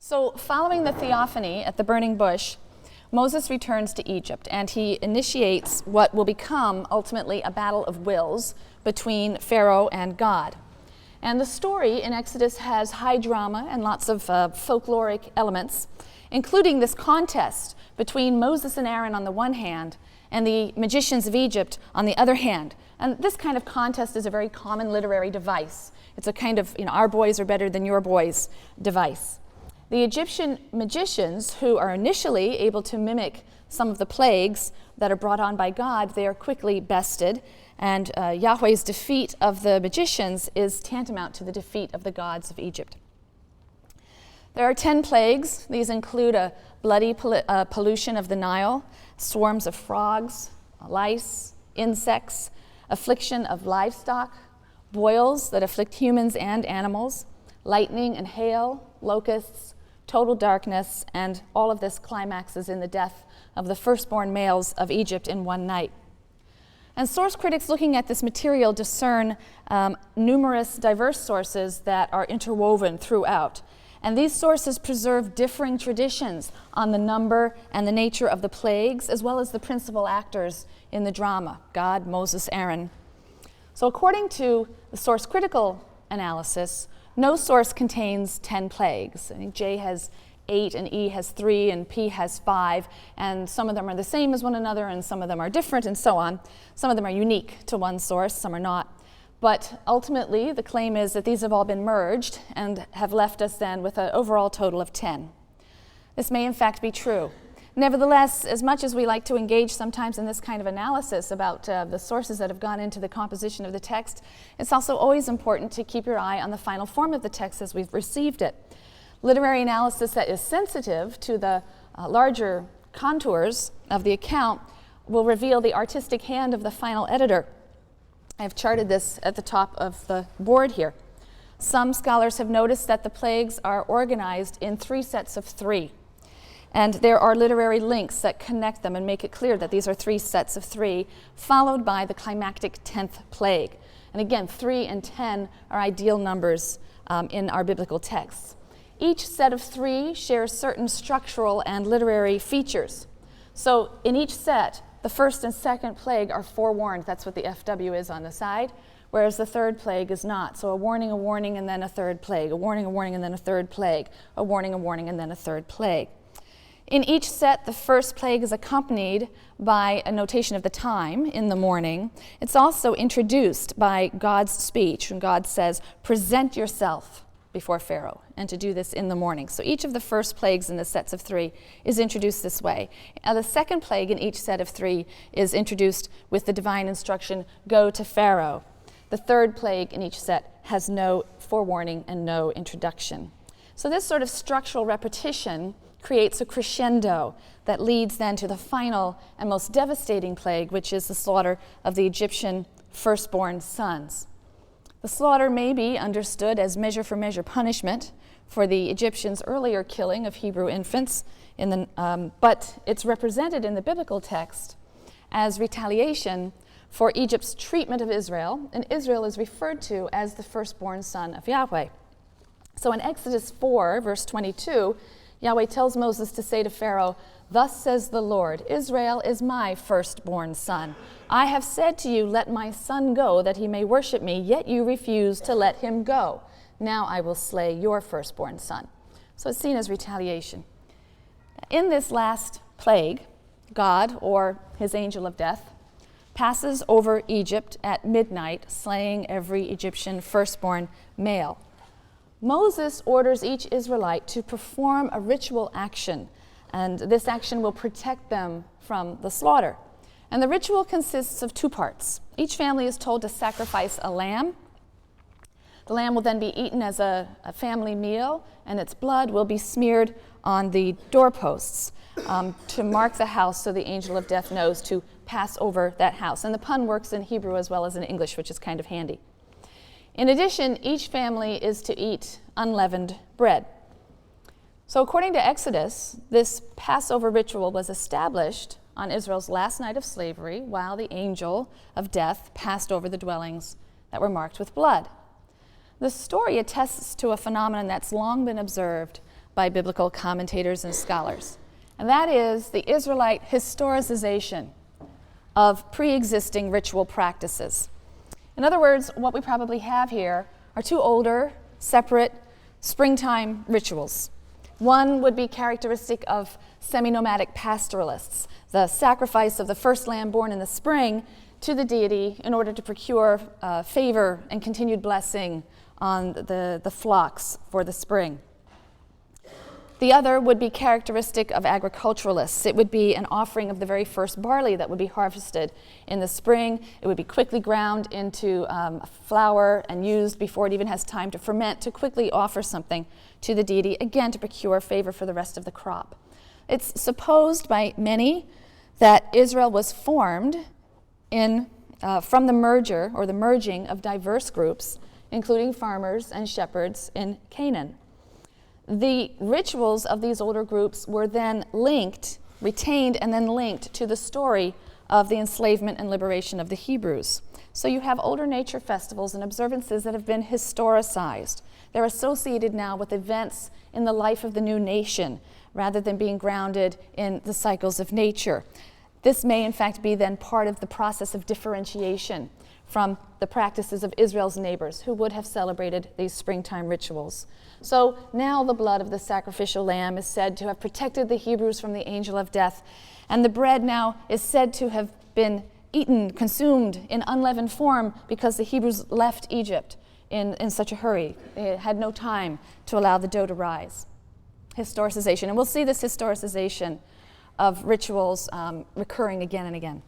So following the theophany at the burning bush, Moses returns to Egypt and he initiates what will become ultimately a battle of wills between Pharaoh and God. And the story in Exodus has high drama and lots of folkloric elements, including this contest between Moses and Aaron on the one hand and the magicians of Egypt on the other hand. And this kind of contest is a very common literary device. It's a kind of, our boys are better than your boys device. The Egyptian magicians, who are initially able to mimic some of the plagues that are brought on by God, they are quickly bested, and Yahweh's defeat of the magicians is tantamount to the defeat of the gods of Egypt. There are 10 plagues. These include a bloody pollution of the Nile, swarms of frogs, lice, insects, affliction of livestock, boils that afflict humans and animals, lightning and hail, locusts, total darkness, and all of this climaxes in the death of the firstborn males of Egypt in one night. And source critics looking at this material discern numerous diverse sources that are interwoven throughout. And these sources preserve differing traditions on the number and the nature of the plagues, as well as the principal actors in the drama, God, Moses, Aaron. So according to the source critical analysis, no source contains 10 plagues. I think J has 8, and E has 3, and P has 5, and some of them are the same as one another, and some of them are different, and so on. Some of them are unique to one source, some are not. But ultimately, the claim is that these have all been merged and have left us then with an overall total of 10. This may in fact be true. Nevertheless, as much as we like to engage sometimes in this kind of analysis about the sources that have gone into the composition of the text, it's also always important to keep your eye on the final form of the text as we've received it. Literary analysis that is sensitive to the larger contours of the account will reveal the artistic hand of the final editor. I've charted this at the top of the board here. Some scholars have noticed that the plagues are organized in 3 sets of 3. And there are literary links that connect them and make it clear that these are 3 sets of 3, followed by the climactic 10th plague. And again, 3 and 10 are ideal numbers in our biblical texts. Each set of 3 shares certain structural and literary features. So in each set, the first and second plague are forewarned. That's what the FW is on the side, whereas the third plague is not. So a warning, and then a third plague. A warning, and then a third plague. A warning, and then a third plague. In each set, the first plague is accompanied by a notation of the time in the morning. It's also introduced by God's speech, when God says, "Present yourself before Pharaoh," and to do this in the morning. So each of the first plagues in the sets of 3 is introduced this way. The second plague in each set of 3 is introduced with the divine instruction, "Go to Pharaoh." The third plague in each set has no forewarning and no introduction. So this sort of structural repetition creates a crescendo that leads then to the final and most devastating plague, which is the slaughter of the Egyptian firstborn sons. The slaughter may be understood as measure for measure punishment for the Egyptians' earlier killing of Hebrew infants, but it's represented in the biblical text as retaliation for Egypt's treatment of Israel, and Israel is referred to as the firstborn son of Yahweh. So in Exodus 4, verse 22, Yahweh tells Moses to say to Pharaoh, "Thus says the Lord, Israel is my firstborn son. I have said to you, let my son go, that he may worship me, yet you refuse to let him go. Now I will slay your firstborn son." So it's seen as retaliation. In this last plague, God, or his angel of death, passes over Egypt at midnight, slaying every Egyptian firstborn male. Moses orders each Israelite to perform a ritual action, and this action will protect them from the slaughter. And the ritual consists of 2 parts. Each family is told to sacrifice a lamb. The lamb will then be eaten as a family meal, and its blood will be smeared on the doorposts to mark the house so the angel of death knows to pass over that house. And the pun works in Hebrew as well as in English, which is kind of handy. In addition, each family is to eat unleavened bread. So according to Exodus, this Passover ritual was established on Israel's last night of slavery while the angel of death passed over the dwellings that were marked with blood. The story attests to a phenomenon that's long been observed by biblical commentators and scholars. And that is the Israelite historicization of pre-existing ritual practices. In other words, what we probably have here are two older, separate springtime rituals. One would be characteristic of semi-nomadic pastoralists, the sacrifice of the first lamb born in the spring to the deity in order to procure favor and continued blessing on the flocks for the spring. The other would be characteristic of agriculturalists. It would be an offering of the very first barley that would be harvested in the spring. It would be quickly ground into flour and used before it even has time to ferment to quickly offer something to the deity, again to procure favor for the rest of the crop. It's supposed by many that Israel was formed from the merger or the merging of diverse groups, including farmers and shepherds in Canaan. The rituals of these older groups were then retained and then linked to the story of the enslavement and liberation of the Hebrews. So you have older nature festivals and observances that have been historicized. They're associated now with events in the life of the new nation rather than being grounded in the cycles of nature. This may in fact be then part of the process of differentiation from the practices of Israel's neighbors who would have celebrated these springtime rituals. So now the blood of the sacrificial lamb is said to have protected the Hebrews from the angel of death, and the bread now is said to have been eaten, consumed in unleavened form because the Hebrews left Egypt in such a hurry. They had no time to allow the dough to rise. Historicization, and we'll see this historicization of rituals recurring again and again.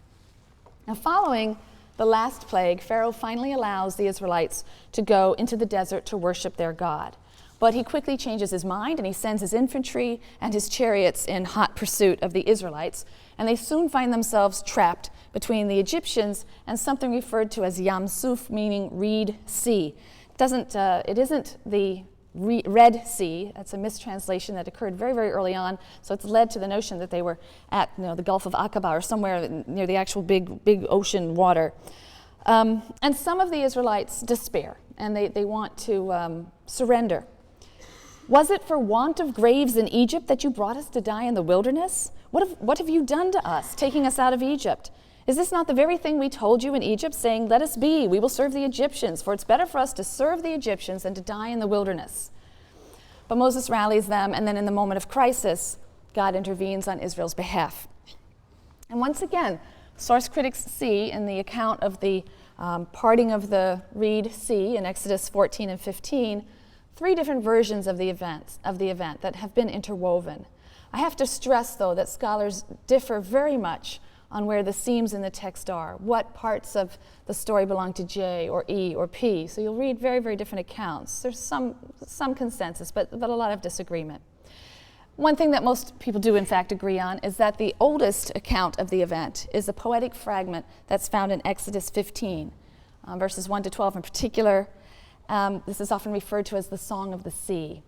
Now, following the last plague, Pharaoh finally allows the Israelites to go into the desert to worship their God. But he quickly changes his mind and he sends his infantry and his chariots in hot pursuit of the Israelites, and they soon find themselves trapped between the Egyptians and something referred to as Yam Suf, meaning Reed Sea. It isn't the Red Sea. That's a mistranslation that occurred very, very early on, so it's led to the notion that they were at the Gulf of Aqaba or somewhere near the actual big ocean water. And some of the Israelites despair, and they want to surrender. Was it for want of graves in Egypt that you brought us to die in the wilderness? What have you done to us, taking us out of Egypt? Is this not the very thing we told you in Egypt, saying, let us be, we will serve the Egyptians, for it's better for us to serve the Egyptians than to die in the wilderness. But Moses rallies them, and then in the moment of crisis, God intervenes on Israel's behalf. And once again, source critics see in the account of the parting of the Reed Sea in Exodus 14 and 15, three different versions of the event that have been interwoven. I have to stress, though, that scholars differ very much on where the seams in the text are, what parts of the story belong to J or E or P. So you'll read very, very different accounts. There's some consensus, but a lot of disagreement. One thing that most people do, in fact, agree on is that the oldest account of the event is a poetic fragment that's found in Exodus 15, verses 1 to 12 in particular. This is often referred to as the Song of the Sea.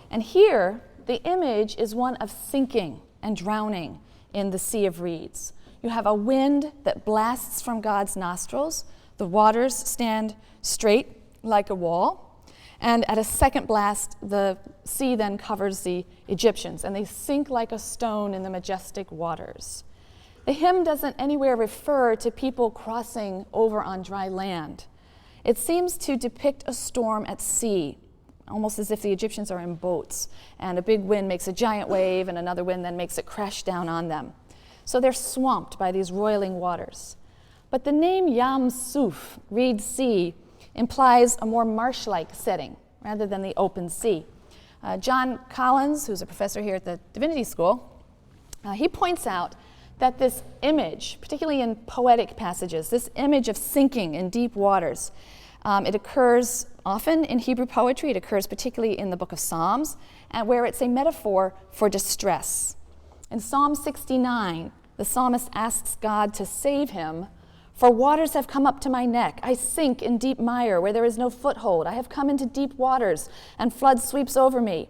And here, the image is one of sinking and drowning in the Sea of Reeds. You have a wind that blasts from God's nostrils. The waters stand straight like a wall. And at a second blast, the sea then covers the Egyptians, and they sink like a stone in the majestic waters. The hymn doesn't anywhere refer to people crossing over on dry land. It seems to depict a storm at sea, almost as if the Egyptians are in boats, and a big wind makes a giant wave, and another wind then makes it crash down on them. So they're swamped by these roiling waters. But the name Yam Suf, Reed Sea, implies a more marsh-like setting rather than the open sea. John Collins, who's a professor here at the Divinity School, he points out that this image, particularly in poetic passages, this image of sinking in deep waters, it occurs often in Hebrew poetry. It occurs particularly in the book of Psalms, where it's a metaphor for distress. In Psalm 69, the psalmist asks God to save him, "For waters have come up to my neck. I sink in deep mire where there is no foothold. I have come into deep waters, and flood sweeps over me."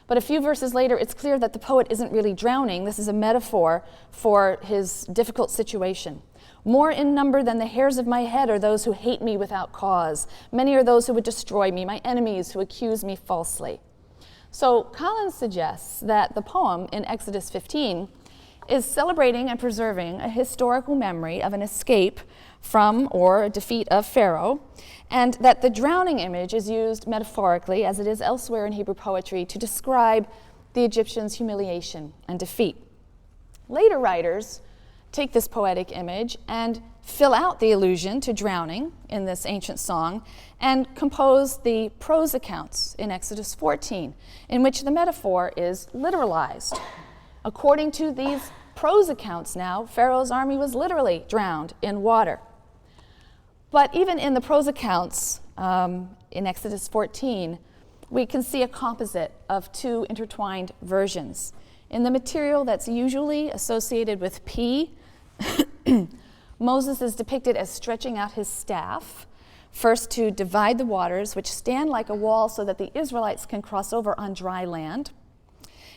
But a few verses later, it's clear that the poet isn't really drowning. This is a metaphor for his difficult situation. "More in number than the hairs of my head are those who hate me without cause. Many are those who would destroy me, my enemies who accuse me falsely." So Collins suggests that the poem in Exodus 15 is celebrating and preserving a historical memory of an escape from or a defeat of Pharaoh, and that the drowning image is used metaphorically, as it is elsewhere in Hebrew poetry, to describe the Egyptians' humiliation and defeat. Later writers take this poetic image and fill out the allusion to drowning in this ancient song and compose the prose accounts in Exodus 14, in which the metaphor is literalized. According to these prose accounts now, Pharaoh's army was literally drowned in water. But even in the prose accounts in Exodus 14, we can see a composite of two intertwined versions. In the material that's usually associated with P, Moses is depicted as stretching out his staff, first to divide the waters, which stand like a wall so that the Israelites can cross over on dry land.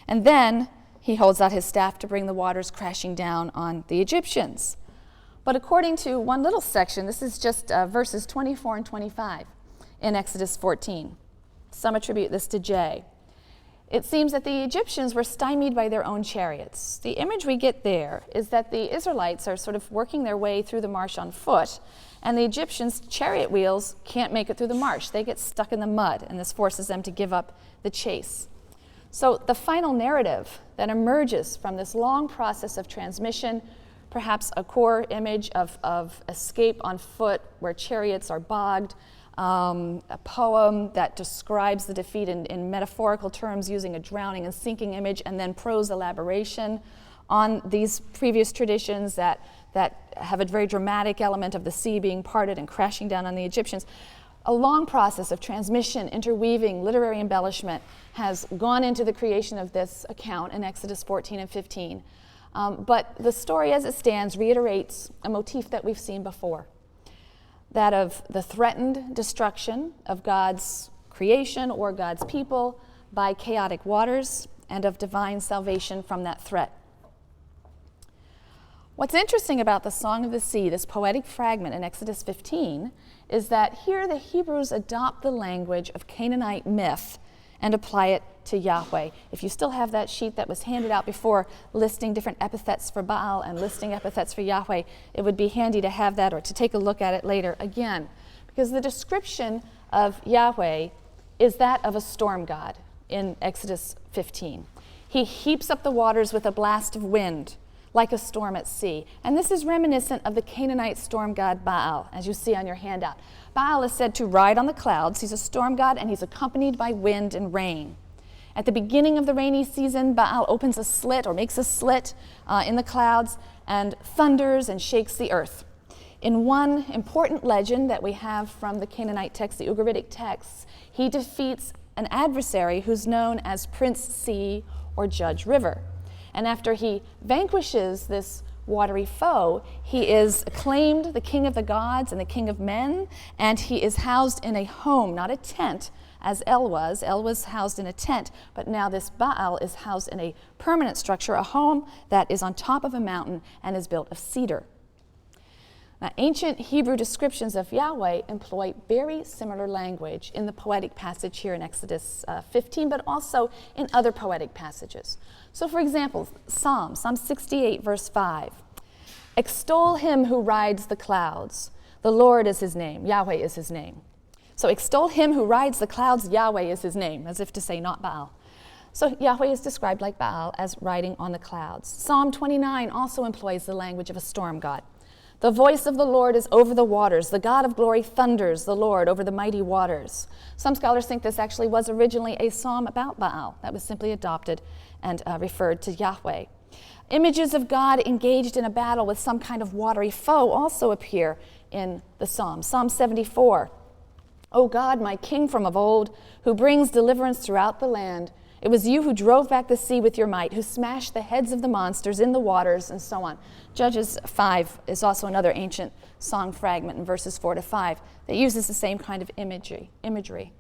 And then he holds out his staff to bring the waters crashing down on the Egyptians. But according to one little section, this is just verses 24 and 25 in Exodus 14. Some attribute this to J. It seems that the Egyptians were stymied by their own chariots. The image we get there is that the Israelites are sort of working their way through the marsh on foot, and the Egyptians' chariot wheels can't make it through the marsh. They get stuck in the mud, and this forces them to give up the chase. So the final narrative that emerges from this long process of transmission, perhaps a core image of escape on foot where chariots are bogged, a poem that describes the defeat in metaphorical terms using a drowning and sinking image, and then prose elaboration on these previous traditions that have a very dramatic element of the sea being parted and crashing down on the Egyptians. A long process of transmission, interweaving, literary embellishment has gone into the creation of this account in Exodus 14 and 15. But the story as it stands reiterates a motif that we've seen before, that of the threatened destruction of God's creation or God's people by chaotic waters, and of divine salvation from that threat. What's interesting about the Song of the Sea, this poetic fragment in Exodus 15, is that here the Hebrews adopt the language of Canaanite myth and apply it to Yahweh. If you still have that sheet that was handed out before listing different epithets for Baal and listing epithets for Yahweh, it would be handy to have that or to take a look at it later again, because the description of Yahweh is that of a storm god in Exodus 15. He heaps up the waters with a blast of wind, like a storm at sea. And this is reminiscent of the Canaanite storm god Baal, as you see on your handout. Baal is said to ride on the clouds. He's a storm god, and he's accompanied by wind and rain. At the beginning of the rainy season, Baal opens a slit or makes a slit in the clouds and thunders and shakes the earth. In one important legend that we have from the Canaanite text, the Ugaritic texts, he defeats an adversary who's known as Prince Sea or Judge River. And after he vanquishes this watery foe, he is acclaimed the king of the gods and the king of men, and he is housed in a home, not a tent, as El was. El was housed in a tent, but now this Baal is housed in a permanent structure, a home that is on top of a mountain and is built of cedar. Now, ancient Hebrew descriptions of Yahweh employ very similar language in the poetic passage here in Exodus 15, but also in other poetic passages. So, for example, Psalm 68, verse 5. Extol him who rides the clouds. The Lord is his name. Yahweh is his name. So, extol him who rides the clouds. Yahweh is his name, as if to say not Baal. So, Yahweh is described like Baal as riding on the clouds. Psalm 29 also employs the language of a storm god. The voice of the Lord is over the waters. The God of glory thunders, the Lord, over the mighty waters. Some scholars think this actually was originally a psalm about Baal that was simply adopted and referred to Yahweh. Images of God engaged in a battle with some kind of watery foe also appear in the psalm. Psalm 74. O God, my king from of old, who brings deliverance throughout the land. It was you who drove back the sea with your might, who smashed the heads of the monsters in the waters, and so on. Judges 5 is also another ancient song fragment in verses 4 to 5 that uses the same kind of imagery.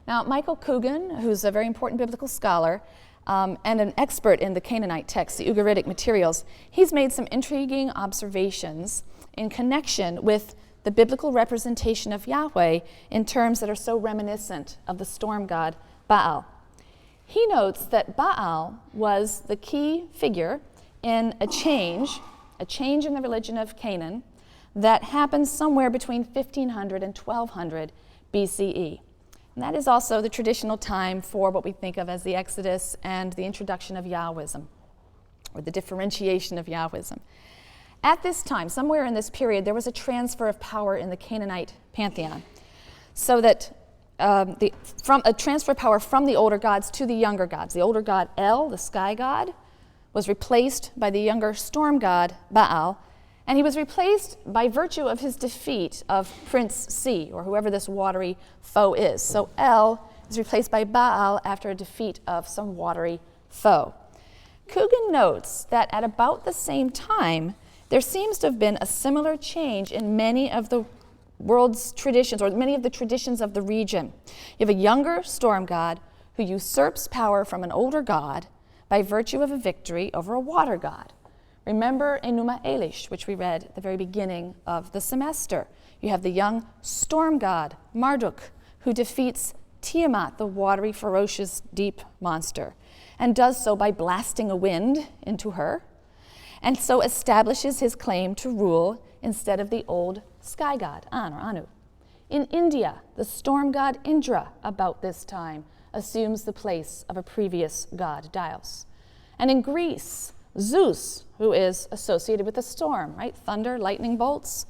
Now, Michael Coogan, who's a very important biblical scholar and an expert in the Canaanite text, the Ugaritic materials, he's made some intriguing observations in connection with the biblical representation of Yahweh in terms that are so reminiscent of the storm god Baal. He notes that Baal was the key figure in a change in the religion of Canaan that happened somewhere between 1500 and 1200 BCE. And that is also the traditional time for what we think of as the Exodus and the introduction of Yahwism, or the differentiation of Yahwism. At this time, somewhere in this period, there was a transfer of power in the Canaanite pantheon, so that from a transfer of power from the older gods to the younger gods. The older god El, the sky god, was replaced by the younger storm god Baal, and he was replaced by virtue of his defeat of Prince Sea, or whoever this watery foe is. So El is replaced by Baal after a defeat of some watery foe. Coogan notes that at about the same time, there seems to have been a similar change in many of the world's traditions, or many of the traditions of the region. You have a younger storm god who usurps power from an older god by virtue of a victory over a water god. Remember Enuma Elish, which we read at the very beginning of the semester. You have the young storm god, Marduk, who defeats Tiamat, the watery, ferocious, deep monster, and does so by blasting a wind into her, and so establishes his claim to rule instead of the old sky god, An or Anu. In India, the storm god Indra, about this time, assumes the place of a previous god, Dios. And in Greece, Zeus, who is associated with the storm, right? Thunder, lightning bolts.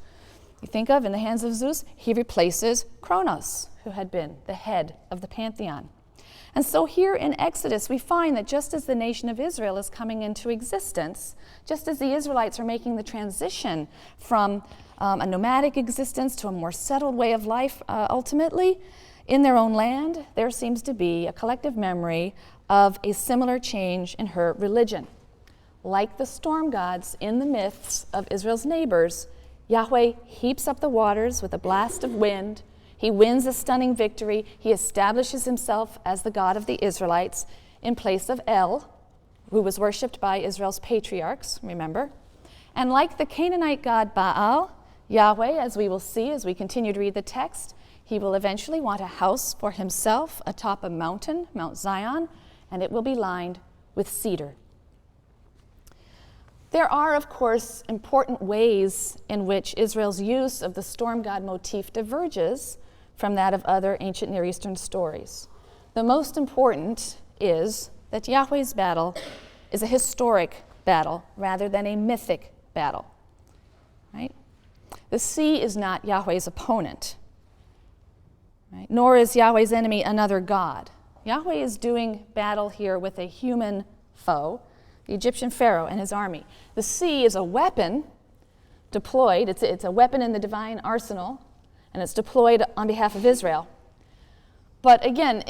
You think of in the hands of Zeus, he replaces Kronos, who had been the head of the pantheon. And so here in Exodus, we find that just as the nation of Israel is coming into existence, just as the Israelites are making the transition from a nomadic existence to a more settled way of life, ultimately, in their own land, there seems to be a collective memory of a similar change in her religion. Like the storm gods in the myths of Israel's neighbors, Yahweh heaps up the waters with a blast of wind. He wins a stunning victory. He establishes himself as the God of the Israelites in place of El, who was worshipped by Israel's patriarchs, remember? And like the Canaanite god Baal, Yahweh, as we will see as we continue to read the text, he will eventually want a house for himself atop a mountain, Mount Zion, and it will be lined with cedar. There are, of course, important ways in which Israel's use of the storm god motif diverges from that of other ancient Near Eastern stories. The most important is that Yahweh's battle is a historic battle rather than a mythic battle, right? The sea is not Yahweh's opponent, right? Nor is Yahweh's enemy another god. Yahweh is doing battle here with a human foe, the Egyptian Pharaoh and his army. The sea is a weapon deployed. It's a weapon in the divine arsenal, and it's deployed on behalf of Israel. But again,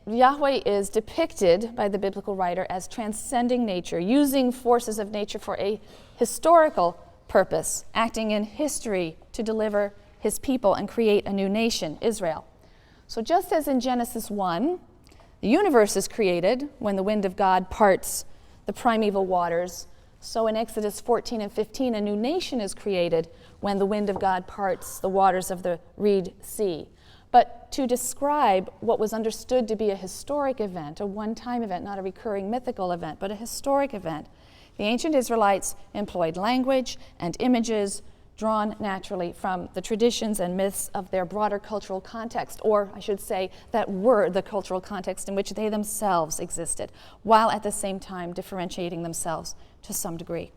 Yahweh is depicted by the biblical writer as transcending nature, using forces of nature for a historical purpose, acting in history to deliver his people and create a new nation, Israel. So just as in Genesis 1, the universe is created when the wind of God parts the primeval waters, so in Exodus 14 and 15, a new nation is created when the wind of God parts the waters of the Reed Sea. But to describe what was understood to be a historic event, a one-time event, not a recurring mythical event, but a historic event, the ancient Israelites employed language and images drawn naturally from the traditions and myths of their broader cultural context, or I should say that were the cultural context in which they themselves existed, while at the same time differentiating themselves to some degree.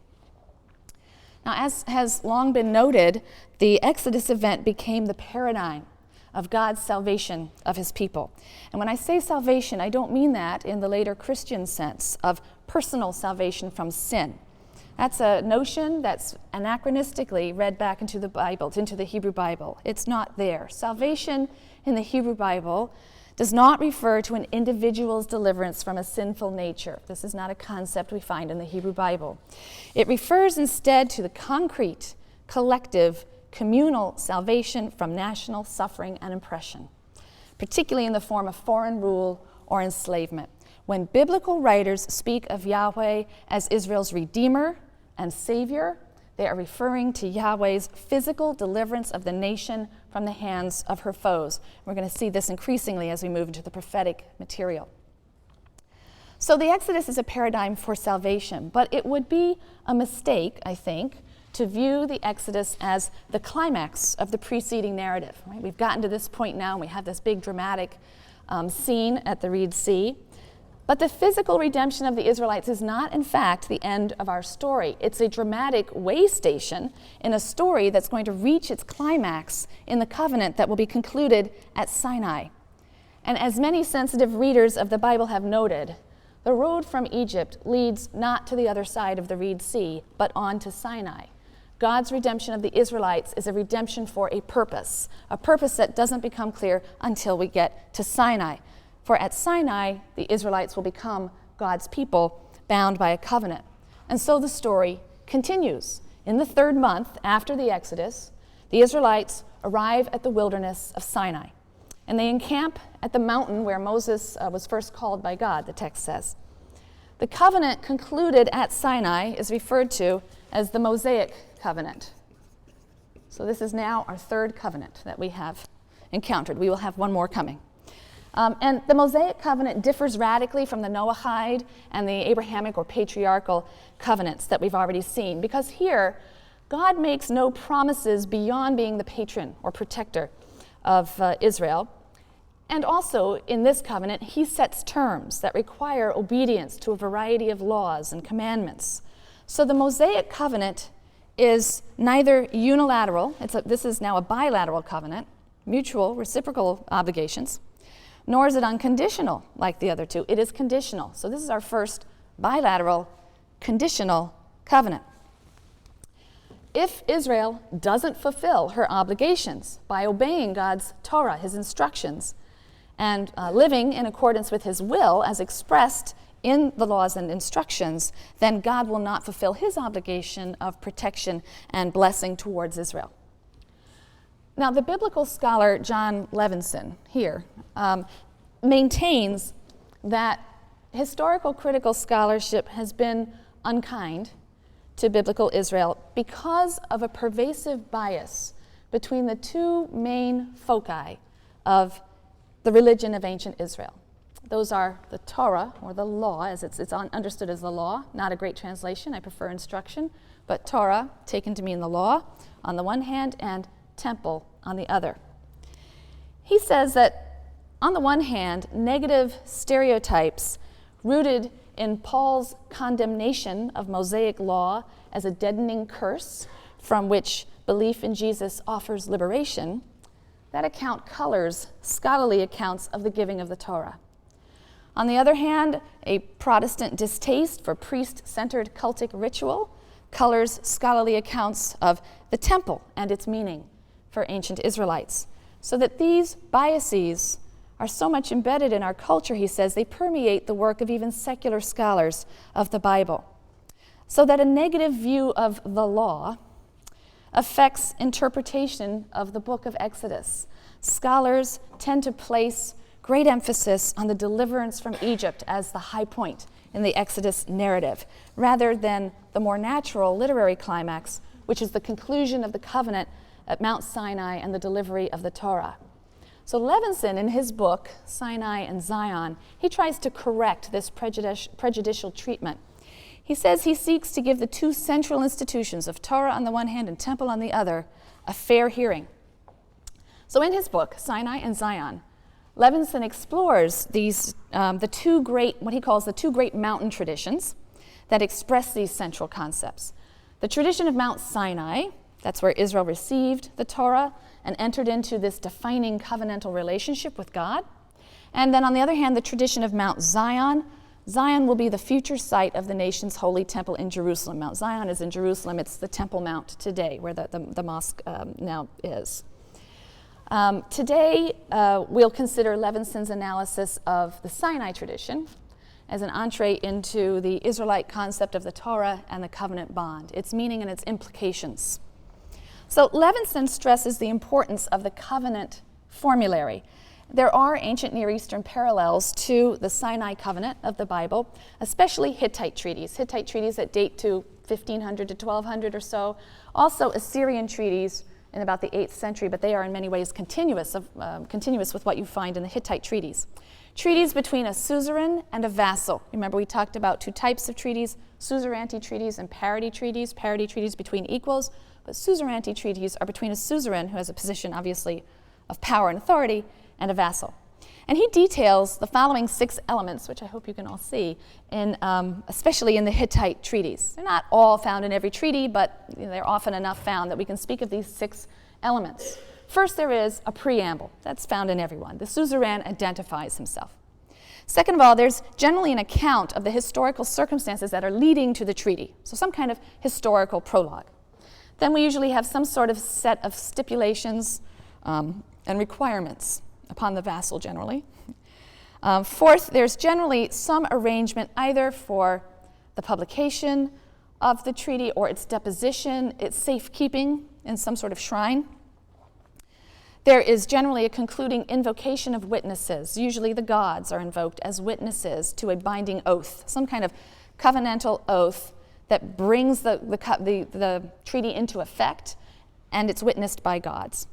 Now, as has long been noted, the Exodus event became the paradigm of God's salvation of his people. And when I say salvation, I don't mean that in the later Christian sense of personal salvation from sin. That's a notion that's anachronistically read back into the Bible, into the Hebrew Bible. It's not there. Salvation in the Hebrew Bible does not refer to an individual's deliverance from a sinful nature. This is not a concept we find in the Hebrew Bible. It refers instead to the concrete, collective, communal salvation from national suffering and oppression, particularly in the form of foreign rule or enslavement. When biblical writers speak of Yahweh as Israel's Redeemer and Savior, they are referring to Yahweh's physical deliverance of the nation from the hands of her foes. We're going to see this increasingly as we move into the prophetic material. So the Exodus is a paradigm for salvation, but it would be a mistake, I think, to view the Exodus as the climax of the preceding narrative. Right? We've gotten to this point now, and we have this big dramatic scene at the Red Sea. But the physical redemption of the Israelites is not, in fact, the end of our story. It's a dramatic way station in a story that's going to reach its climax in the covenant that will be concluded at Sinai. And as many sensitive readers of the Bible have noted, the road from Egypt leads not to the other side of the Red Sea, but on to Sinai. God's redemption of the Israelites is a redemption for a purpose that doesn't become clear until we get to Sinai. For at Sinai, the Israelites will become God's people, bound by a covenant. And so the story continues. In the 3rd month after the Exodus, the Israelites arrive at the wilderness of Sinai. And they encamp at the mountain where Moses was first called by God, the text says. The covenant concluded at Sinai is referred to as the Mosaic Covenant. So this is now our 3rd covenant that we have encountered. We will have one more coming. And the Mosaic Covenant differs radically from the Noahide and the Abrahamic or patriarchal covenants that we've already seen, because here, God makes no promises beyond being the patron or protector of Israel. And also, in this covenant, he sets terms that require obedience to a variety of laws and commandments. So the Mosaic Covenant is neither unilateral, this is now a bilateral covenant, mutual, reciprocal obligations, nor is it unconditional like the other two. It is conditional. So this is our first bilateral, conditional covenant. If Israel doesn't fulfill her obligations by obeying God's Torah, his instructions, and living in accordance with his will as expressed in the laws and instructions, then God will not fulfill his obligation of protection and blessing towards Israel. Now, the biblical scholar John Levinson here maintains that historical critical scholarship has been unkind to biblical Israel because of a pervasive bias between the two main foci of the religion of ancient Israel. Those are the Torah, or the law, as it's understood as the law, not a great translation, I prefer instruction, but Torah, taken to mean the law, on the one hand, and temple on the other. He says that, on the one hand, negative stereotypes rooted in Paul's condemnation of Mosaic law as a deadening curse from which belief in Jesus offers liberation, that account colors scholarly accounts of the giving of the Torah. On the other hand, a Protestant distaste for priest-centered cultic ritual colors scholarly accounts of the temple and its meaning for ancient Israelites. So that these biases are so much embedded in our culture, he says, they permeate the work of even secular scholars of the Bible. So that a negative view of the law affects interpretation of the book of Exodus. Scholars tend to place great emphasis on the deliverance from Egypt as the high point in the Exodus narrative, rather than the more natural literary climax, which is the conclusion of the covenant at Mount Sinai and the delivery of the Torah. So Levinson, in his book, Sinai and Zion, he tries to correct this prejudicial treatment. He says he seeks to give the two central institutions of Torah on the one hand and temple on the other a fair hearing. So in his book, Sinai and Zion, Levinson explores these, what he calls the two great mountain traditions that express these central concepts. The tradition of Mount Sinai, that's where Israel received the Torah and entered into this defining covenantal relationship with God. And then on the other hand, the tradition of Mount Zion. Zion will be the future site of the nation's holy temple in Jerusalem. Mount Zion is in Jerusalem. It's the Temple Mount today, where the mosque now is. Today, we'll consider Levinson's analysis of the Sinai tradition as an entree into the Israelite concept of the Torah and the covenant bond, its meaning and its implications. So Levinson stresses the importance of the covenant formulary. There are ancient Near Eastern parallels to the Sinai covenant of the Bible, especially Hittite treaties that date to 1500 to 1200 or so. Also Assyrian treaties in about the 8th century, but they are in many ways continuous with what you find in the Hittite treaties. Treaties between a suzerain and a vassal. Remember, we talked about two types of treaties, suzerainty treaties and parity treaties between equals, but suzerainty treaties are between a suzerain, who has a position, obviously, of power and authority, and a vassal. And he details the following 6 elements, which I hope you can all see, especially in the Hittite Treaties. They're not all found in every treaty, but they're often enough found that we can speak of these 6 elements. First, there is a preamble. That's found in everyone. The suzerain identifies himself. Second of all, there's generally an account of the historical circumstances that are leading to the treaty, so some kind of historical prologue. Then we usually have some sort of set of stipulations and requirements upon the vassal generally. Fourth, there's generally some arrangement either for the publication of the treaty or its deposition, its safekeeping in some sort of shrine. There is generally a concluding invocation of witnesses. Usually the gods are invoked as witnesses to a binding oath, some kind of covenantal oath that brings the treaty into effect, and it's witnessed by gods.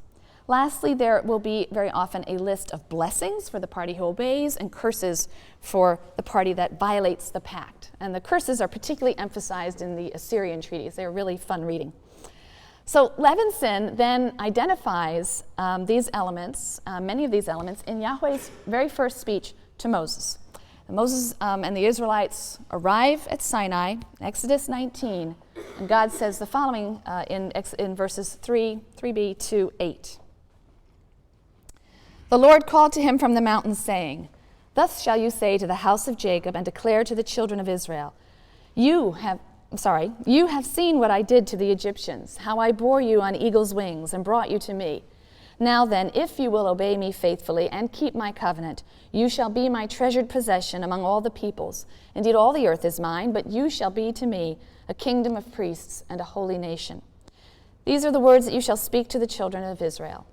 Lastly, there will be very often a list of blessings for the party who obeys and curses for the party that violates the pact. And the curses are particularly emphasized in the Assyrian treaties. They're really fun reading. So Levinson then identifies these elements, many of these elements, in Yahweh's very first speech to Moses. Moses and the Israelites arrive at Sinai, Exodus 19, and God says the following in verses 3b to 8. The Lord called to him from the mountain, saying, "Thus shall you say to the house of Jacob and declare to the children of Israel, you have seen what I did to the Egyptians, how I bore you on eagle's wings and brought you to me. Now then, if you will obey me faithfully and keep my covenant, you shall be my treasured possession among all the peoples. Indeed, all the earth is mine, but you shall be to me a kingdom of priests and a holy nation. These are the words that you shall speak to the children of Israel."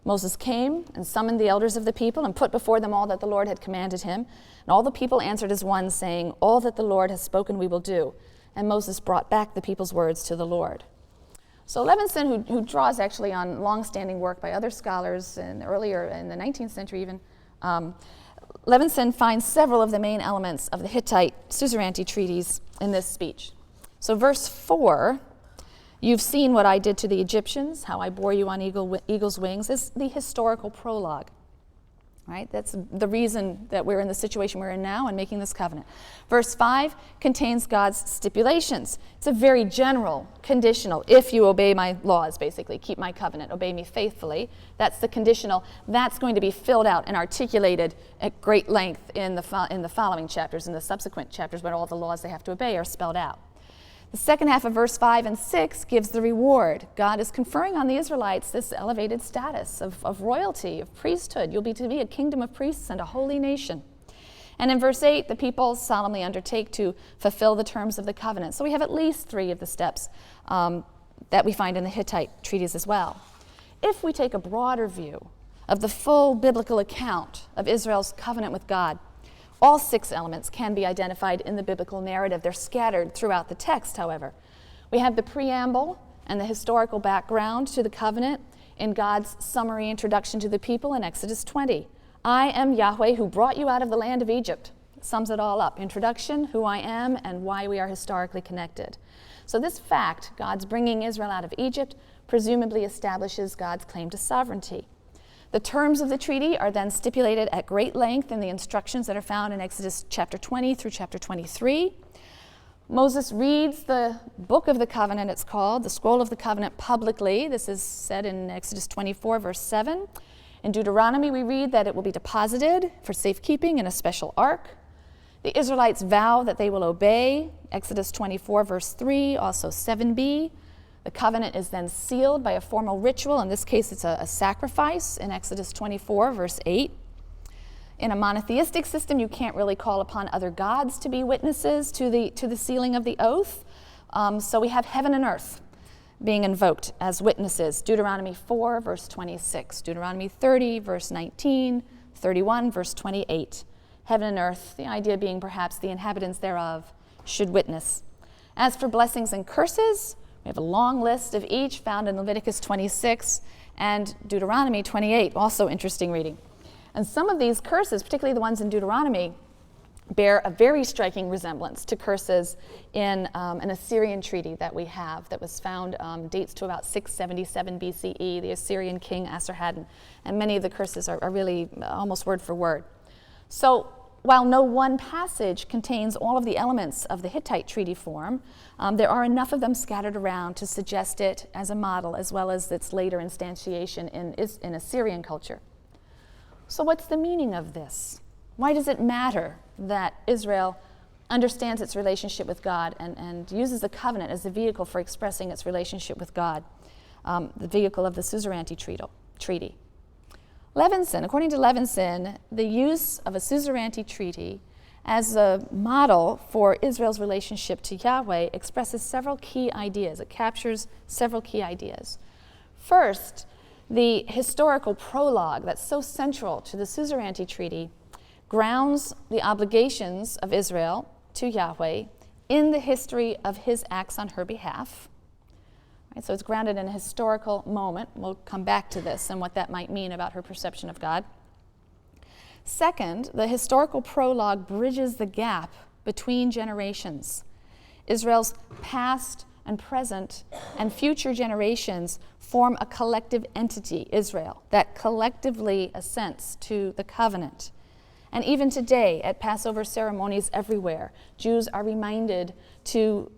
Moses came and summoned the elders of the people and put before them all that the Lord had commanded him. And all the people answered as one, saying, "All that the Lord has spoken we will do." And Moses brought back the people's words to the Lord. So Levinson, who draws actually on long-standing work by other scholars and earlier in the 19th century even, Levinson finds several of the main elements of the Hittite suzerainty treaties in this speech. So verse 4, "You've seen what I did to the Egyptians, how I bore you on eagle's wings," is the historical prologue. Right? That's the reason that we're in the situation we're in now and making this covenant. Verse 5 contains God's stipulations. It's a very general, conditional, if you obey my laws, basically, keep my covenant, obey me faithfully. That's the conditional. That's going to be filled out and articulated at great length in the following chapters, in the subsequent chapters, where all the laws they have to obey are spelled out. The second half of verse 5 and 6 gives the reward. God is conferring on the Israelites this elevated status of royalty, of priesthood. You'll be to be a kingdom of priests and a holy nation. And in verse 8, the people solemnly undertake to fulfill the terms of the covenant. So we have at least 3 of the steps that we find in the Hittite treaties as well. If we take a broader view of the full biblical account of Israel's covenant with God, all 6 elements can be identified in the biblical narrative. They're scattered throughout the text, however. We have the preamble and the historical background to the covenant in God's summary introduction to the people in Exodus 20. "I am Yahweh who brought you out of the land of Egypt." It sums it all up. Introduction, who I am, and why we are historically connected. So this fact, God's bringing Israel out of Egypt, presumably establishes God's claim to sovereignty. The terms of the treaty are then stipulated at great length in the instructions that are found in Exodus chapter 20 through chapter 23. Moses reads the book of the covenant, it's called, the scroll of the covenant, publicly. This is said in Exodus 24, verse 7. In Deuteronomy, we read that it will be deposited for safekeeping in a special ark. The Israelites vow that they will obey, Exodus 24, verse 3, also 7b. The covenant is then sealed by a formal ritual. In this case, it's a sacrifice in Exodus 24, verse 8. In a monotheistic system, you can't really call upon other gods to be witnesses to the sealing of the oath. So we have heaven and earth being invoked as witnesses. Deuteronomy 4, verse 26. Deuteronomy 30, verse 19. 31, verse 28. Heaven and earth, the idea being perhaps the inhabitants thereof should witness. As for blessings and curses, we have a long list of each found in Leviticus 26 and Deuteronomy 28, also interesting reading. And some of these curses, particularly the ones in Deuteronomy, bear a very striking resemblance to curses in an Assyrian treaty that we have that was found, dates to about 677 BCE, the Assyrian king Esarhaddon, and many of the curses are really almost word for word. So while no one passage contains all of the elements of the Hittite treaty form, there are enough of them scattered around to suggest it as a model, as well as its later instantiation in Assyrian culture. So what's the meaning of this? Why does it matter that Israel understands its relationship with God and uses the covenant as the vehicle for expressing its relationship with God, the vehicle of the suzerainty treaty? Levinson, according to Levinson, the use of a suzerainty treaty as a model for Israel's relationship to Yahweh expresses several key ideas. It captures several key ideas. First, the historical prologue that's so central to the suzerainty treaty grounds the obligations of Israel to Yahweh in the history of his acts on her behalf. Right, so it's grounded in a historical moment. We'll come back to this and what that might mean about her perception of God. Second, the historical prologue bridges the gap between generations. Israel's past and present and future generations form a collective entity, Israel, that collectively assents to the covenant. And even today, at Passover ceremonies everywhere, Jews are reminded to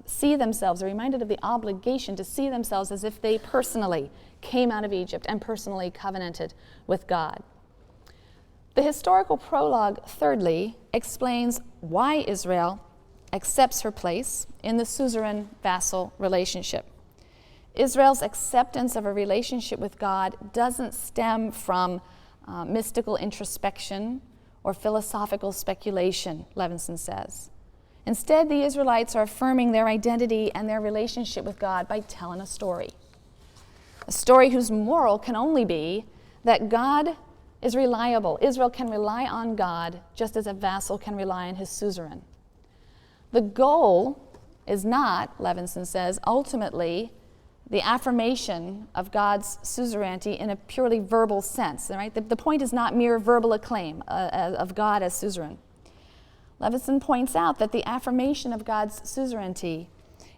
see themselves, are reminded of the obligation to see themselves as if they personally came out of Egypt and personally covenanted with God. The historical prologue, thirdly, explains why Israel accepts her place in the suzerain-vassal relationship. Israel's acceptance of a relationship with God doesn't stem from mystical introspection or philosophical speculation, Levinson says. Instead, the Israelites are affirming their identity and their relationship with God by telling a story whose moral can only be that God is reliable. Israel can rely on God just as a vassal can rely on his suzerain. The goal is not, Levinson says, ultimately the affirmation of God's suzerainty in a purely verbal sense. Right? The point is not mere verbal acclaim of God as suzerain. Levinson points out that the affirmation of God's suzerainty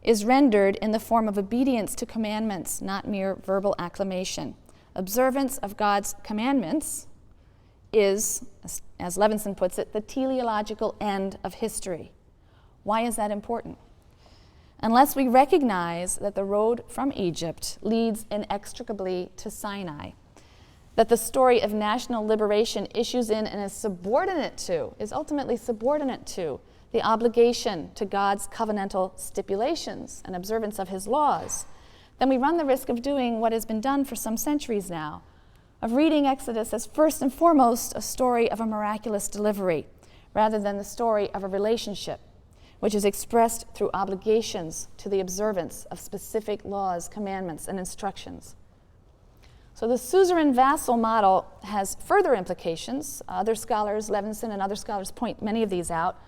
is rendered in the form of obedience to commandments, not mere verbal acclamation. Observance of God's commandments is, as Levinson puts it, the teleological end of history. Why is that important? Unless we recognize that the road from Egypt leads inextricably to Sinai, that the story of national liberation issues in and is ultimately subordinate to the obligation to God's covenantal stipulations and observance of his laws, then we run the risk of doing what has been done for some centuries now, of reading Exodus as first and foremost a story of a miraculous delivery, rather than the story of a relationship, which is expressed through obligations to the observance of specific laws, commandments, and instructions. So the suzerain-vassal model has further implications. Other scholars, Levinson and other scholars, point many of these out.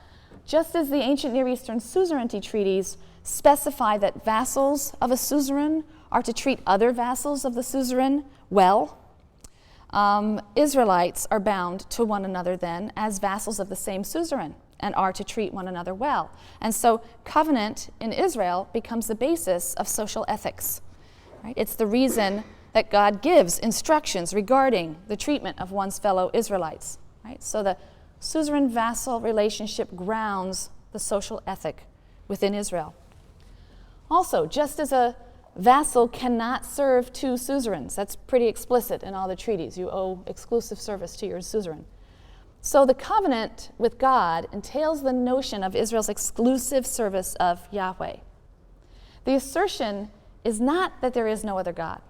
Just as the ancient Near Eastern suzerainty treaties specify that vassals of a suzerain are to treat other vassals of the suzerain well, Israelites are bound to one another then as vassals of the same suzerain and are to treat one another well. And so covenant in Israel becomes the basis of social ethics. Right? It's the reason that God gives instructions regarding the treatment of one's fellow Israelites. Right? So the suzerain-vassal relationship grounds the social ethic within Israel. Also, just as a vassal cannot serve two suzerains, that's pretty explicit in all the treaties. You owe exclusive service to your suzerain. So the covenant with God entails the notion of Israel's exclusive service of Yahweh. The assertion is not that there is no other God,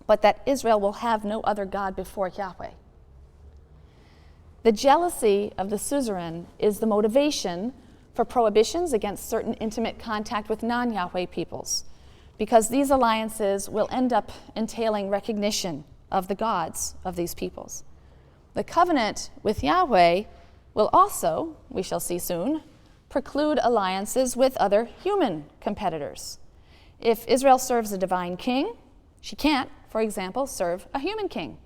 but that Israel will have no other God before Yahweh. The jealousy of the suzerain is the motivation for prohibitions against certain intimate contact with non-Yahweh peoples, because these alliances will end up entailing recognition of the gods of these peoples. The covenant with Yahweh will also, we shall see soon, preclude alliances with other human competitors. If Israel serves a divine king, she can't, for example, serve a human king.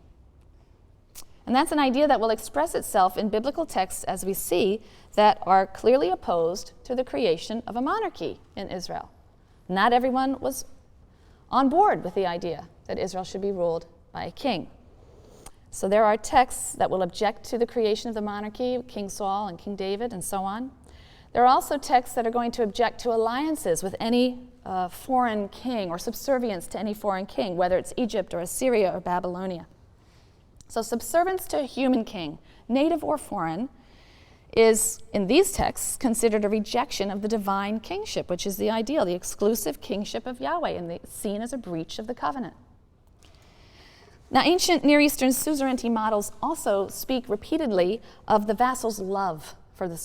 And that's an idea that will express itself in biblical texts, as we see, that are clearly opposed to the creation of a monarchy in Israel. Not everyone was on board with the idea that Israel should be ruled by a king. So there are texts that will object to the creation of the monarchy, King Saul and King David and so on. There are also texts that are going to object to alliances with any foreign king or subservience to any foreign king, whether it's Egypt or Assyria or Babylonia. So subservience to a human king, native or foreign, is, in these texts, considered a rejection of the divine kingship, which is the ideal, the exclusive kingship of Yahweh, and seen as a breach of the covenant. Now, ancient Near Eastern suzerainty models also speak repeatedly of the vassal's love for the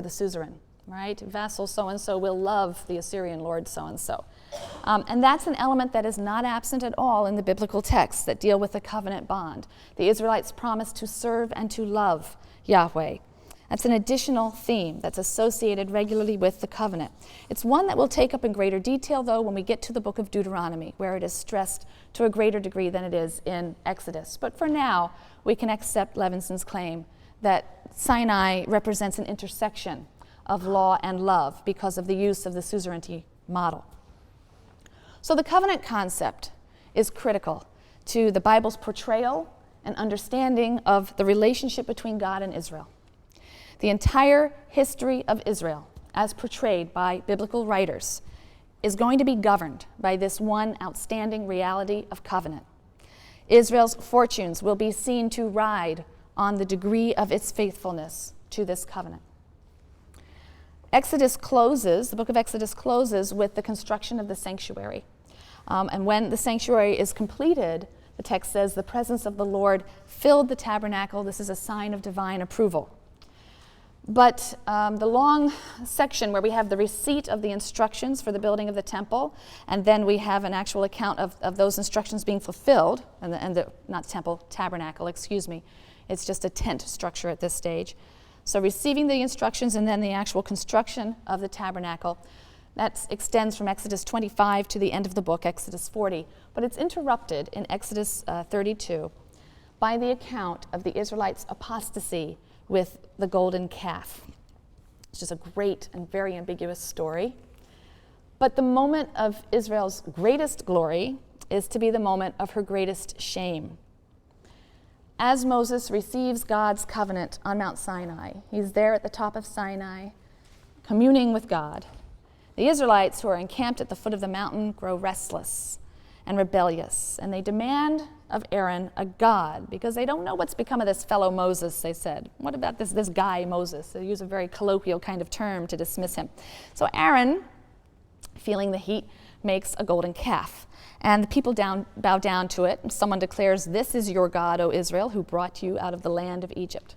suzerain, right? Vassal so-and-so will love the Assyrian lord so-and-so. And that's an element that is not absent at all in the biblical texts that deal with the covenant bond. The Israelites promised to serve and to love Yahweh. That's an additional theme that's associated regularly with the covenant. It's one that we'll take up in greater detail, though, when we get to the book of Deuteronomy, where it is stressed to a greater degree than it is in Exodus. But for now, we can accept Levinson's claim that Sinai represents an intersection of law and love because of the use of the suzerainty model. So the covenant concept is critical to the Bible's portrayal and understanding of the relationship between God and Israel. The entire history of Israel, as portrayed by biblical writers, is going to be governed by this one outstanding reality of covenant. Israel's fortunes will be seen to ride on the degree of its faithfulness to this covenant. The book of Exodus closes with the construction of the sanctuary. And when the sanctuary is completed, the text says, the presence of the Lord filled the tabernacle. This is a sign of divine approval. But the long section where we have the receipt of the instructions for the building of the temple, and then we have an actual account of those instructions being fulfilled, tabernacle, excuse me. It's just a tent structure at this stage. So receiving the instructions and then the actual construction of the tabernacle, that extends from Exodus 25 to the end of the book, Exodus 40. But it's interrupted in Exodus 32 by the account of the Israelites' apostasy with the golden calf. It's just a great and very ambiguous story. But the moment of Israel's greatest glory is to be the moment of her greatest shame. As Moses receives God's covenant on Mount Sinai, he's there at the top of Sinai, communing with God. The Israelites who are encamped at the foot of the mountain grow restless and rebellious, and they demand of Aaron a god, because they don't know what's become of this fellow Moses, they said. What about this guy Moses? They use a very colloquial kind of term to dismiss him. So Aaron, feeling the heat, makes a golden calf, and the people bow down to it, and someone declares, "This is your God, O Israel, who brought you out of the land of Egypt."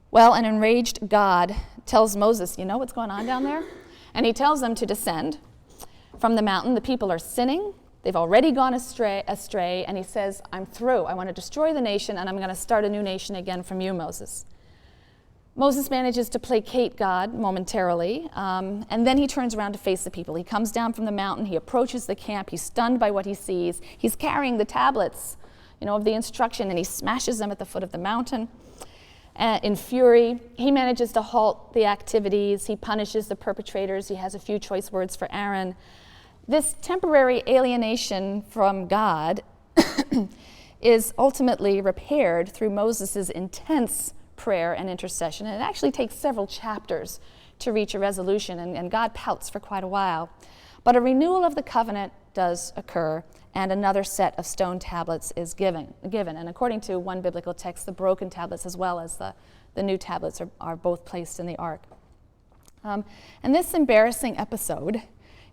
Well, an enraged God tells Moses, you know what's going on down there? And he tells them to descend from the mountain. The people are sinning. They've already gone astray, and he says, I'm through. I want to destroy the nation, and I'm going to start a new nation again from you, Moses. Moses manages to placate God momentarily, and then he turns around to face the people. He comes down from the mountain. He approaches the camp. He's stunned by what he sees. He's carrying the tablets, of the instruction, and he smashes them at the foot of the mountain. In fury, he manages to halt the activities. He punishes the perpetrators. He has a few choice words for Aaron. This temporary alienation from God is ultimately repaired through Moses' intense prayer and intercession. And it actually takes several chapters to reach a resolution, and God pouts for quite a while. But a renewal of the covenant does occur, and another set of stone tablets is given. And according to one biblical text, the broken tablets as well as the new tablets are both placed in the ark. And this embarrassing episode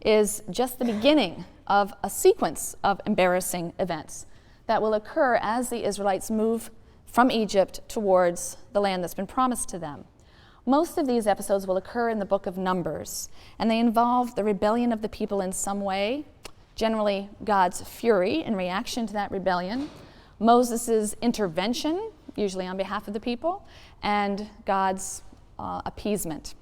is just the beginning of a sequence of embarrassing events that will occur as the Israelites move from Egypt towards the land that's been promised to them. Most of these episodes will occur in the book of Numbers, and they involve the rebellion of the people in some way, generally God's fury in reaction to that rebellion, Moses' intervention, usually on behalf of the people, and God's appeasement.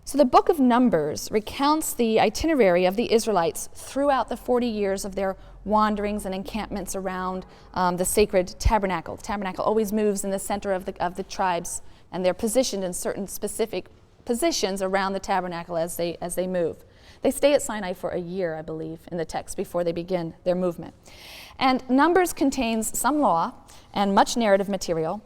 So the book of Numbers recounts the itinerary of the Israelites throughout the 40 years of their wanderings and encampments around the sacred tabernacle. The tabernacle always moves in the center of the tribes, and they're positioned in certain specific positions around the tabernacle as they move. They stay at Sinai for a year, I believe, in the text before they begin their movement. And Numbers contains some law and much narrative material.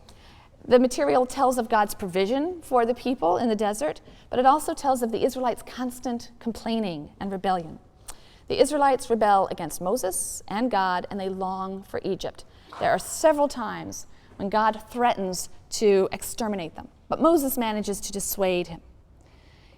The material tells of God's provision for the people in the desert, but it also tells of the Israelites' constant complaining and rebellion. The Israelites rebel against Moses and God, and they long for Egypt. There are several times when God threatens to exterminate them, but Moses manages to dissuade him.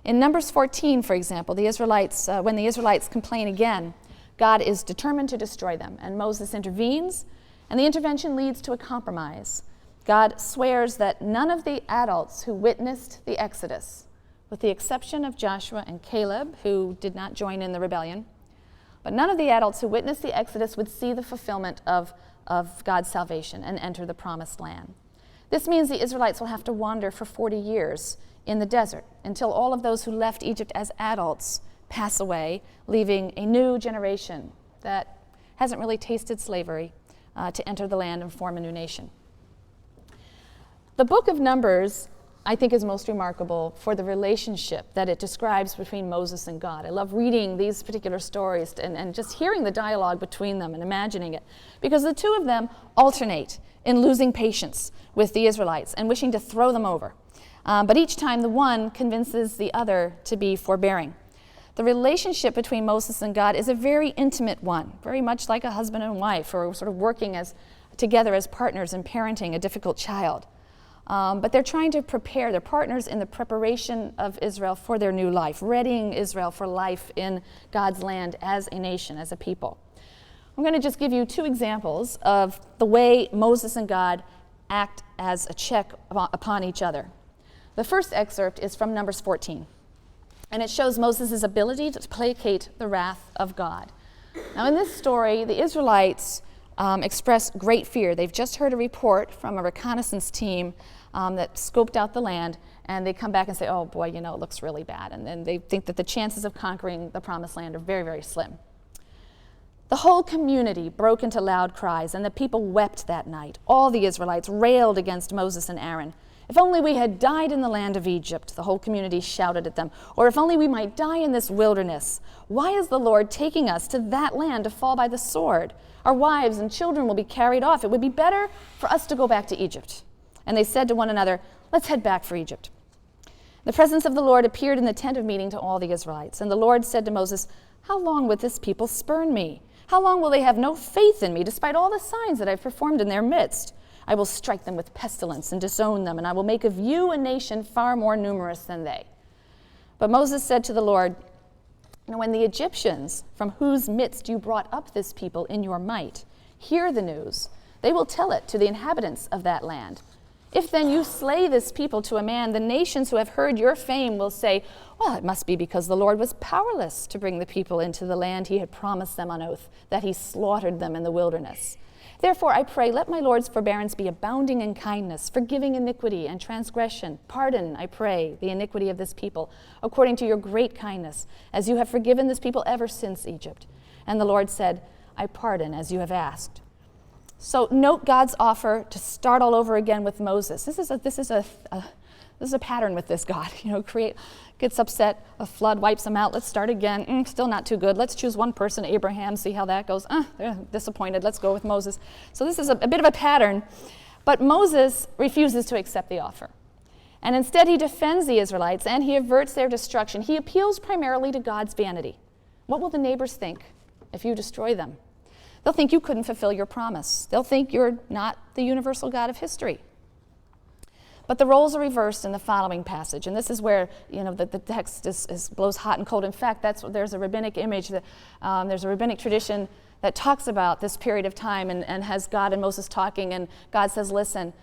In Numbers 14, for example, when the Israelites complain again, God is determined to destroy them, and Moses intervenes, and the intervention leads to a compromise. God swears that none of the adults who witnessed the Exodus, with the exception of Joshua and Caleb, who did not join in the rebellion, but none of the adults who witnessed the Exodus would see the fulfillment of God's salvation and enter the promised land. This means the Israelites will have to wander for 40 years in the desert until all of those who left Egypt as adults pass away, leaving a new generation that hasn't really tasted slavery to enter the land and form a new nation. The book of Numbers, I think, is most remarkable for the relationship that it describes between Moses and God. I love reading these particular stories and just hearing the dialogue between them and imagining it, because the two of them alternate in losing patience with the Israelites and wishing to throw them over. But each time the one convinces the other to be forbearing. The relationship between Moses and God is a very intimate one, very much like a husband and wife, or sort of working together as partners in parenting a difficult child. But they're trying to prepare, they're partners in the preparation of Israel for their new life, readying Israel for life in God's land as a nation, as a people. I'm going to just give you two examples of the way Moses and God act as a check upon each other. The first excerpt is from Numbers 14, and it shows Moses' ability to placate the wrath of God. Now, in this story, the Israelites express great fear. They've just heard a report from a reconnaissance team that scoped out the land, and they come back and say, oh boy, it looks really bad. And then they think that the chances of conquering the promised land are very, very slim. The whole community broke into loud cries, and the people wept that night. All the Israelites railed against Moses and Aaron. If only we had died in the land of Egypt, the whole community shouted at them. Or if only we might die in this wilderness. Why is the Lord taking us to that land to fall by the sword? Our wives and children will be carried off. It would be better for us to go back to Egypt. And they said to one another, let's head back for Egypt. The presence of the Lord appeared in the tent of meeting to all the Israelites. And the Lord said to Moses, how long will this people spurn me? How long will they have no faith in me, despite all the signs that I've performed in their midst? I will strike them with pestilence and disown them, and I will make of you a nation far more numerous than they. But Moses said to the Lord, when the Egyptians, from whose midst you brought up this people in your might, hear the news, they will tell it to the inhabitants of that land. If then you slay this people to a man, the nations who have heard your fame will say, well, it must be because the Lord was powerless to bring the people into the land he had promised them on oath, that he slaughtered them in the wilderness. Therefore, I pray, let my Lord's forbearance be abounding in kindness, forgiving iniquity and transgression. Pardon, I pray, the iniquity of this people, according to your great kindness, as you have forgiven this people ever since Egypt. And the Lord said, I pardon as you have asked. So note God's offer to start all over again with Moses. This is a pattern with this God. Gets upset, a flood wipes him out. Let's start again. Still not too good. Let's choose one person, Abraham, see how that goes. They're disappointed. Let's go with Moses. So this is a bit of a pattern. But Moses refuses to accept the offer. And instead he defends the Israelites and he averts their destruction. He appeals primarily to God's vanity. What will the neighbors think if you destroy them? They'll think you couldn't fulfill your promise. They'll think you're not the universal God of history. But the roles are reversed in the following passage, and this is where the text blows hot and cold. In fact, there's a rabbinic image, there's a rabbinic tradition that talks about this period of time and has God and Moses talking, and God says, listen,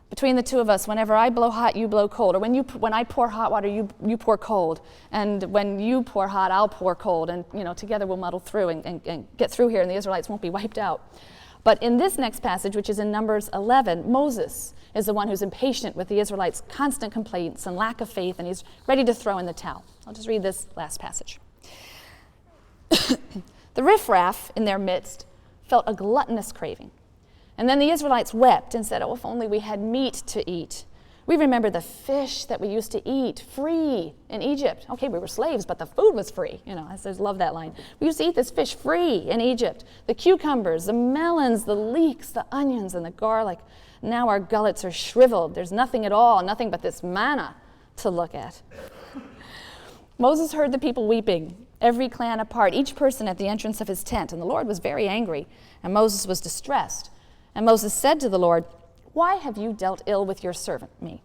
between the two of us, whenever I blow hot, you blow cold, or when I pour hot water, you pour cold, and when you pour hot, I'll pour cold, and together we'll muddle through and get through here, and the Israelites won't be wiped out. But in this next passage, which is in Numbers 11, Moses is the one who's impatient with the Israelites' constant complaints and lack of faith, and he's ready to throw in the towel. I'll just read this last passage. The riffraff in their midst felt a gluttonous craving. And then the Israelites wept and said, "Oh, if only we had meat to eat. We remember the fish that we used to eat free in Egypt." Okay, we were slaves, but the food was free. I just love that line. We used to eat this fish free in Egypt. The cucumbers, the melons, the leeks, the onions, and the garlic. Now our gullets are shriveled. There's nothing at all, nothing but this manna to look at. Moses heard the people weeping, every clan apart, each person at the entrance of his tent. And the Lord was very angry, and Moses was distressed. And Moses said to the Lord, "Why have you dealt ill with your servant, me?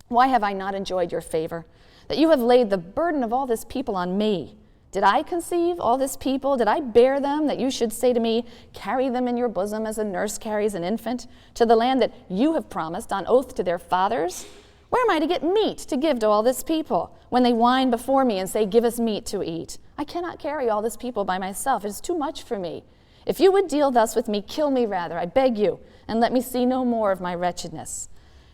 Why have I not enjoyed your favor, that you have laid the burden of all this people on me? Did I conceive all this people? Did I bear them, that you should say to me, 'Carry them in your bosom as a nurse carries an infant, to the land that you have promised on oath to their fathers?' Where am I to get meat to give to all this people, when they whine before me and say, 'Give us meat to eat'? I cannot carry all this people by myself. It is too much for me. If you would deal thus with me, kill me rather, I beg you, and let me see no more of my wretchedness."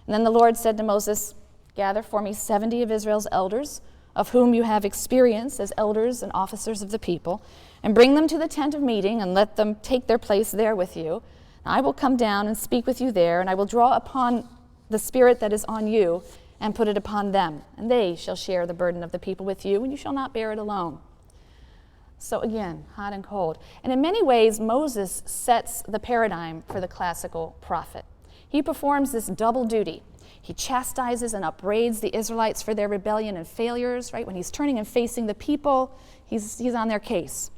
And then the Lord said to Moses, "Gather for me 70 of Israel's elders, of whom you have experience as elders and officers of the people, and bring them to the tent of meeting, and let them take their place there with you. I will come down and speak with you there, and I will draw upon the spirit that is on you, and put it upon them, and they shall share the burden of the people with you, and you shall not bear it alone." So again, hot and cold. And in many ways, Moses sets the paradigm for the classical prophet. He performs this double duty. He chastises and upbraids the Israelites for their rebellion and failures, right? When he's turning and facing the people, he's on their case.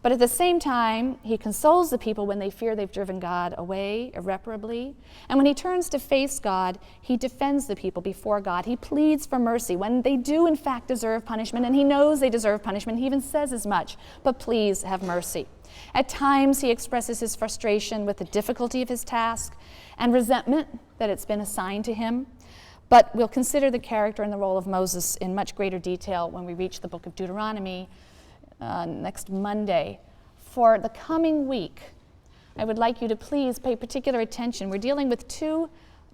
But at the same time, he consoles the people when they fear they've driven God away irreparably. And when he turns to face God, he defends the people before God. He pleads for mercy when they do in fact deserve punishment, and he knows they deserve punishment. He even says as much, "But please have mercy." At times, he expresses his frustration with the difficulty of his task and resentment that it's been assigned to him. But we'll consider the character and the role of Moses in much greater detail when we reach the book of Deuteronomy next Monday. For the coming week, I would like you to please pay particular attention. We're dealing with two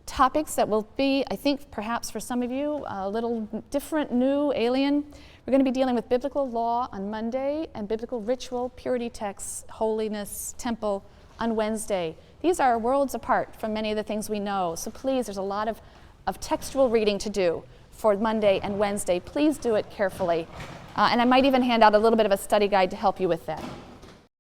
topics that will be, I think, perhaps for some of you, a little different, new, alien. We're going to be dealing with biblical law on Monday and biblical ritual, purity texts, holiness, temple on Wednesday. These are worlds apart from many of the things we know. So please, there's a lot of textual reading to do for Monday and Wednesday. Please do it carefully. And I might even hand out a little bit of a study guide to help you with that.